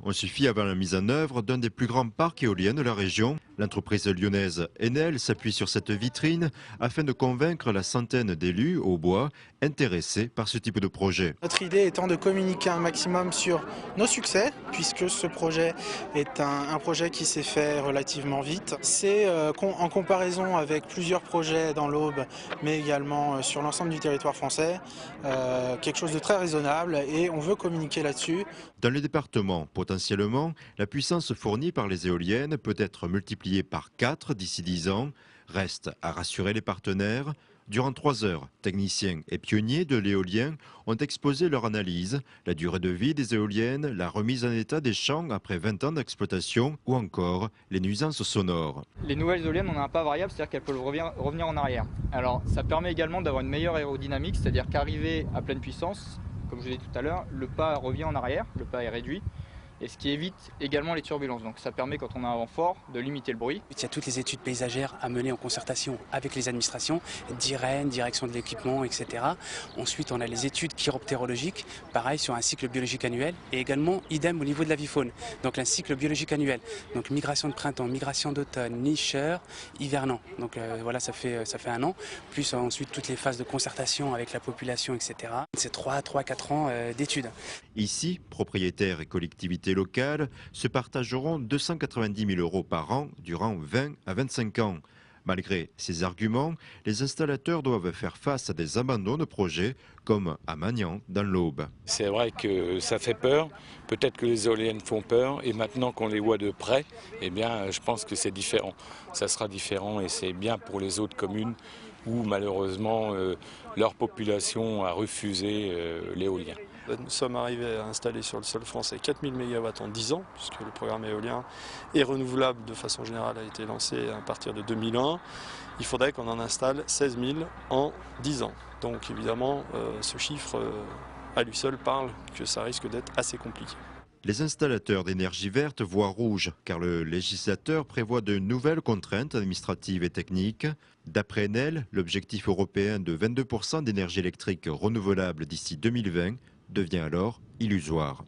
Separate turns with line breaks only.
ont suffi avant la mise en œuvre d'un des plus grands parcs éoliens de la région. L'entreprise lyonnaise Enel s'appuie sur cette vitrine afin de convaincre la centaine d'élus au bois intéressés par ce type de projet.
Notre idée étant de communiquer un maximum sur nos succès, puisque ce projet est un projet qui s'est fait relativement vite. C'est en comparaison avec plusieurs projets dans l'Aube, mais également sur l'ensemble du territoire français, quelque chose de très raisonnable et on veut communiquer là-dessus.
Dans le département, potentiellement, la puissance fournie par les éoliennes peut être multipliée par 4 d'ici 10 ans. Reste à rassurer les partenaires. Durant 3 heures, techniciens et pionniers de l'éolien ont exposé leur analyse, la durée de vie des éoliennes, la remise en état des champs après 20 ans d'exploitation ou encore les nuisances sonores.
Les nouvelles éoliennes, on a un pas variable, c'est-à-dire qu'elles peuvent revenir en arrière. Alors ça permet également d'avoir une meilleure aérodynamique, c'est-à-dire qu'arrivé à pleine puissance, comme je l'ai dit tout à l'heure, le pas revient en arrière, le pas est réduit. Et ce qui évite également les turbulences. Donc ça permet, quand on a un vent fort, de limiter le bruit.
Il y a toutes les études paysagères à mener en concertation avec les administrations, d'IREN, direction de l'équipement, etc. Ensuite, on a les études chiroptérologiques, pareil sur un cycle biologique annuel, et également idem au niveau de la vie faune. Donc un cycle biologique annuel. Donc migration de printemps, migration d'automne, nicheur, hivernant. Donc voilà, ça fait 1 an. Plus ensuite toutes les phases de concertation avec la population, etc. C'est 3-4 ans d'études.
Ici, propriétaires et collectivités locales se partageront 290 000 € par an durant 20 à 25 ans. Malgré ces arguments, les installateurs doivent faire face à des abandons de projets comme à Magnan dans l'Aube.
C'est vrai que ça fait peur, peut-être que les éoliennes font peur et maintenant qu'on les voit de près, eh bien, je pense que c'est différent. Ça sera différent et c'est bien pour les autres communes où malheureusement leur population a refusé l'éolien.
Nous sommes arrivés à installer sur le sol français 4000 MW en 10 ans, puisque le programme éolien et renouvelable de façon générale a été lancé à partir de 2001. Il faudrait qu'on en installe 16 000 en 10 ans. Donc évidemment, ce chiffre à lui seul parle que ça risque d'être assez compliqué.
Les installateurs d'énergie verte voient rouge car le législateur prévoit de nouvelles contraintes administratives et techniques. D'après Enel, l'objectif européen de 22% d'énergie électrique renouvelable d'ici 2020 devient alors illusoire.